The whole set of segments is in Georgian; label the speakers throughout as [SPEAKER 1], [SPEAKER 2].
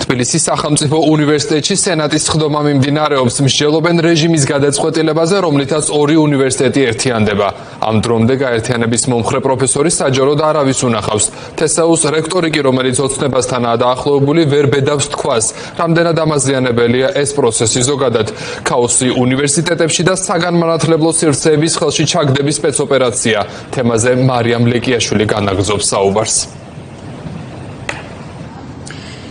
[SPEAKER 1] თბილისის სახელმწიფო უნივერსიტეტში სენატის სხდომა მიმდინარეობს. მსჯელობენ რეჟიმის გადაწყვეტილებაზე, რომლითაც ორი უნივერსიტეტი ერთიანდება. ამ დრომდე გაერთიანების მომხრე პროფესორი საჯაროდ არავის უნახავს. თესაუს რექტორი კი, რომელიც ოცნებასთანაა დაახლოებული, ვერ ბედავს თქვას, რამდენად ამაზიანებელია ეს პროცესი ზოგადად. ქაოსი უნივერსიტეტებში და საგანმანათლებლო სივრცეების ხელში ჩაგდების სპეცოპერაცია. თემაზე მარიამ ლეკიაშვილი განაგრძობს საუბარს.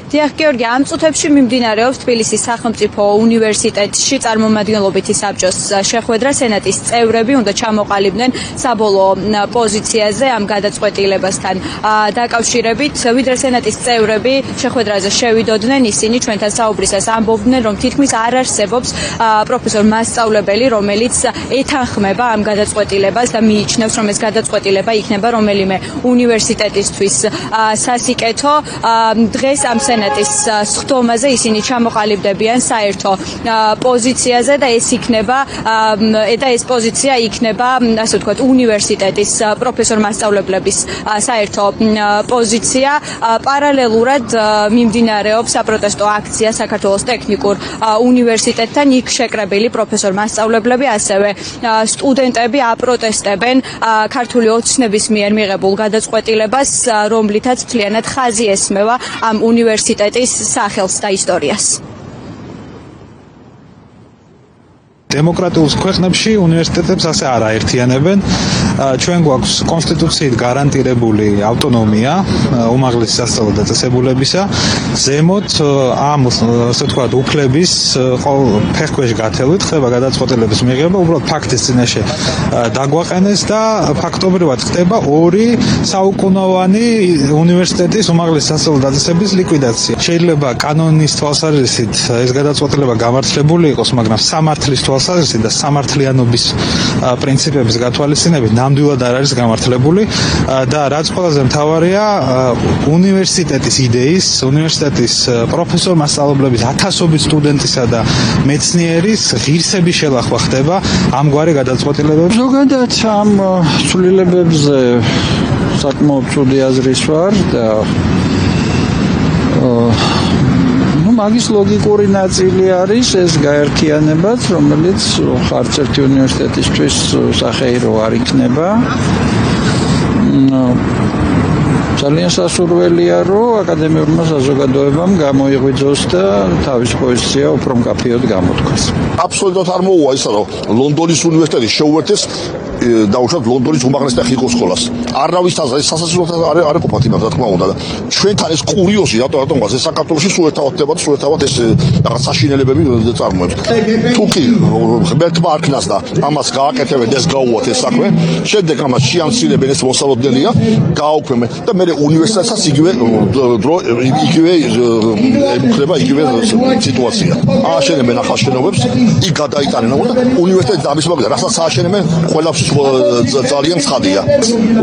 [SPEAKER 2] დიახ, გიორგი, ამ წუთებში მიმდინარეობს თბილისის სახელმწიფო უნივერსიტეტში წარმომადგენლობითი საბჭოს შეხვედრა. სენატის წევრები უნდა ჩამოყალიბდნენ საბოლოო პოზიციაზე ამ გადაწყვეტილებასთან დაკავშირებით. ვიდრე სენატის წევრები შეხვედრაზე შევიდოდნენ, ისინი ჩვენთან საუბრისას ამბობდნენ, რომ თითქმის არ არსებობს პროფესორ მასწავლებელი, რომელიც ეთანხმება ამ გადაწყვეტილებას და მიიჩნევს, რომ ეს გადაწყვეტილება იქნება რომელიმე უნივერსიტეტისთვის სასიკეთო. დღეს ამ სენატის სხდომაზე ისინი ჩამოყალიბდებიან საერთო პოზიციაზე და ეს პოზიცია იქნება, ასე ვთქვათ, უნივერსიტეტის პროფესორ მასწავლებლების საერთო პოზიცია. პარალელურად მიმდინარეობს საპროტესტო აქცია საქართველოს ტექნიკურ უნივერსიტეტთან. იქ შეკრებილი პროფესორ მასწავლებლები, ასევე სტუდენტები აპროტესტებენ ქართული ოცნების მიერ მიღებულ გადაწყვეტილებას, რომლითაც მთლიანად ხაზი ესმევა ამ უნივერსიტეტის სახელს და ისტორიას.
[SPEAKER 3] დემოკრატიულ ქვეყნებში უნივერსიტეტებს ასე არ აერთიანებენ. ჩვენ გვაქვს კონსტიტუციით გარანტირებული ავტონომია უმაღლესი სასწავლო დაწესებულებისა. ზემოთ ამ ასე ვთქვათ უფლების ფეხქვეშ გათელვით ხდება გადაწყვეტილების მიღება, უბრალოდ ფაქტის წინაშე დაგვაყენეს და ფაქტობრივად ხდება ორი საუკუნოვანი უნივერსიტეტის უმაღლესი სასწავლო დაწესების ლიკვიდაცია. შეიძლება კანონის თვალსაზრისით ეს გადაწყვეტილება გამართლებული იყოს, მაგრამ სამართლის თვალსაზრისით და სამართლიანობის პრინციპების გათვალისწინებით ნამდვილად არ არის გამართლებული და რაც ყველაზე მთავარია, უნივერსიტეტის იდეის, უნივერსიტეტის პროფესორ მასწავლებლების ათასობით სტუდენტისა და მეცნიერის ღირსების შელახვა ხდება ამგვარი გადაწყვეტილებები.
[SPEAKER 4] ზოგადად ამ ცვლილებებზე საკმაოდ ცუდი აზრის ვარ და მაგის ლოგიკური ნაწილი არის ეს გაერთიანებაც, რომელიც ხარც ერთი უნივერსიტეტისთვის სახეირო არ იქნება. ძალიან სასურველია, რომ აკადემიურმა საზოგადოებამ გამოიღვიძოს და თავის პოზიცია უფრო მკაფიოდ გამოთქვას.
[SPEAKER 5] აბსოლუტურად არ მოუვა ისა, რომ ლონდონის უნივერსიტეტი შეუერთეს დაუშვათ ლონდონის უმაღლეს ტექნიკურ სკოლას. არავის თაზა ეს სასაცილოდ არ ყოფათ იმას, რა თქმა უნდა და ჩვენთან ეს კურიოზი რატომ ეს საქართველოში სულ ერთად ეს რაღაც საშინელებები წარმოებს. თუკი ღმერთმა არ ქნას და ამას გააკეთებენ ეს გაუვათ ეს საქმე, შემდეგ ამას შეამცირებენ ეს მოსალოდნელია, გააუქმებენ და მე უნივერსიტეტსაც იგივე ემუქრება იგივე სიტუაცია. ააშენებენ ახალ შენობებს, იქ გადაიტანენ და უნივერსიტეტი ამის მაგალითად რასაც ააშენებენ ყველაფერს ძალიან ცხადია.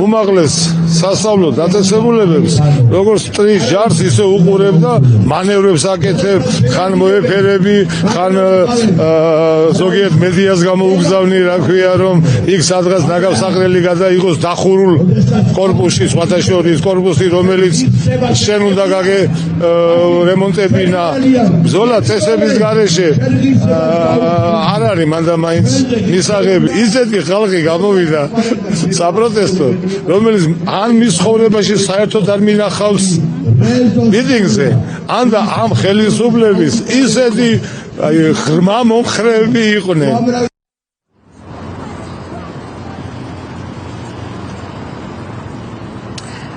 [SPEAKER 6] უმაღლეს სასწავლო დაწესებულებებს როგორც ტრის ჯარს ისე უყურებ და მანევრებს აკეთებ, ხან მოეფერები, ხან ზოგიერთ მედიას გამოუგზავნი, რა ქვია, რომ იქ სადღაც ნაგავსაყრელი გადაიღოს დახურულ კორპუსში, სხვათა შორის კორპუსი, რომელიც შენ უნდა რემონტებინა. ბრძოლა წესების გარეშე არ არის მანდა მაინც მისაღები. ისეთი ხალხი გამოვიდა საპროტესტო, რომელიც ან მის ცხოვრებაში საერთოდ არ მინახავს მიტინგზე, ან და ამ ხელისუფლების ისეთი ღრმა მომხრეები იყვნენ.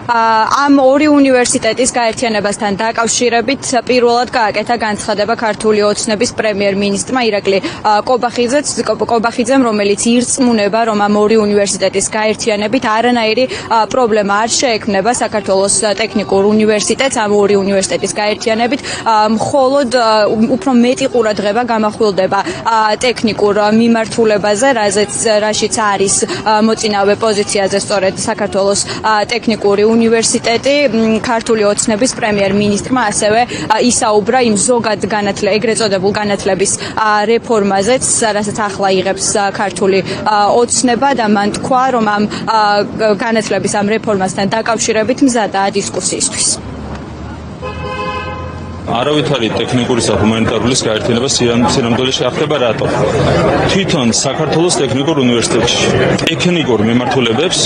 [SPEAKER 2] ამ ორი უნივერსიტეტის გაერთიანებასთან დაკავშირებით პირველად გააკეთა განცხადება ქართული ოცნების პრემიერ-მინისტრმა ირაკლი კობახიძემ, რომელიც ირწმუნება, რომ ამ ორი უნივერსიტეტის გაერთიანებით არანაირი პრობლემა არ შეექმნება საქართველოს ტექნიკურ უნივერსიტეტს. ამ ორი უნივერსიტეტის გაერთიანებით მხოლოდ უფრო მეტი ყურადღება გამახვილდება ტექნიკურ მიმართულებაზე, რაშიც არის მოწინავე პოზიციაზე სწორედ საქართველოს ტექნიკური უნივერსიტეტი. ქართული ოცნების პრემიერ-მინისტრმა ასევე ისაუბრა იმ ეგრეთ წოდებულ განათლების რეფორმაზეც, რასაც ახლა იღებს ქართული ოცნება და მან თქვა, რომ ამ განათლების ამ რეფორმასთან დაკავშირებით მზადაა დისკუსიისთვის.
[SPEAKER 7] არავითარი ტექნიკური და ჰუმანიტარული გაერთიანება სინამდვილეში არ ხდება რატო? თვითონ საქართველოს ტექნიკურ უნივერსიტეტში ტექნიკურ მიმართულებებს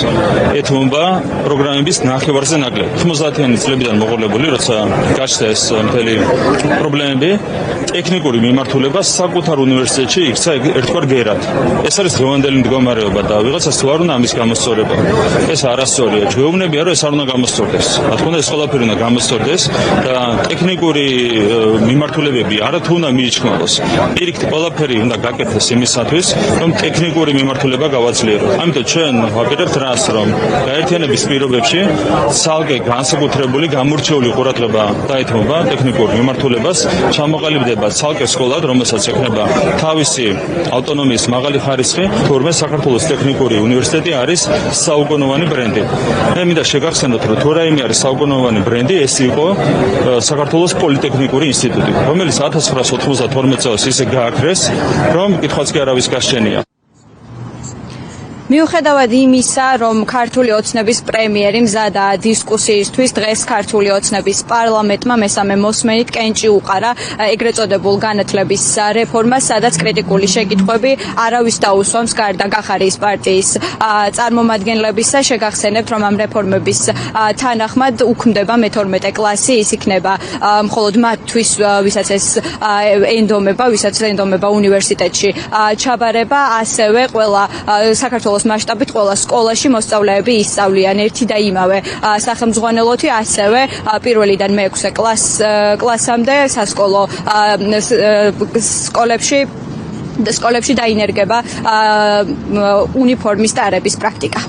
[SPEAKER 7] ეთმობა პროგრამების ნახევარზე ნაკლები. 90-იანი წლებიდან მოყოლებული, როცა გაჩნდა ეს მთელი პრობლემები, ტექნიკური მიმართულება საკუთარ უნივერსიტეტში იქცა ერთგვარ გერად. ეს არის დღევანდელი მდგომარეობა და ვიღაცას თუ არ უნდა ამის გამოსწორება. ეს არასწორია. ჩვეულებია რომ ეს არ უნდა გამოსწორდეს. რა თქმა უნდა ეს ყველაფერი უნდა გამოსწორდეს და ტექნიკური მიმართულებები არათუ უნდა მიიჩქმალოს. პირიქით ყველაფერი უნდა გაკეთდეს იმისათვის, რომ ტექნიკური მიმართულება გავაძლიეროთ. ამიტომ ჩვენ ვაპირებთ რას, რომ გაერთიანების პირობებში ცალკე განსაკუთრებული გამორჩეული ყურადღება დაეთმობა ტექნიკურ მიმართულებას, ჩამოყალიბდება ცალკე სკოლად, რომელსაც ექნება თავისი ავტონომიის მაღალი ხარისხი, თურმე საქართველოს ტექნიკური უნივერსიტეტი არის საუკუნოვანი ბრენდი. მე მინდა შეგახსენოთ, რომ თუ რაიმე არის საუკუნოვანი ბრენდი, ეს იყო საქართველოს პოლიტექნიკური ინსტიტუტი, რომელიც 1992 წელს ისე გააქრეს, რომ კითხვაც კი არავის გასჩენია.
[SPEAKER 2] მიუხედავად იმისა, რომ ქართული ოცნების პრემიერი მზადა დისკუსიისთვის, დღეს ქართული ოცნების პარლამენტმა მესამე მოსმენით კენჭი უყარა ეგრეთ წოდებულ განათლების რეფორმას, სადაც კრიტიკული შეკითხვები არავის დაუსვამს გარდა გახარიის პარტიის წარმომადგენლებისა. შეგახსენებთ, რომ ამ რეფორმების თანახმად უქმდება მე-12 კლასი, ის იქნება მხოლოდ მათთვის, ვისაც ეს ენდომება უნივერსიტეტში ჩაბარება, ასევე ყველა საქართველოს მასშტაბით ყველა სკოლაში მოსწავლეები ისწავლიან ერთი და იმავე სახელმძღვანელოთი, ასევე პირველიდან მე-6 კლასამდე სასკოლო სკოლებში დაინერგება უნიფორმის ტარების პრაქტიკა.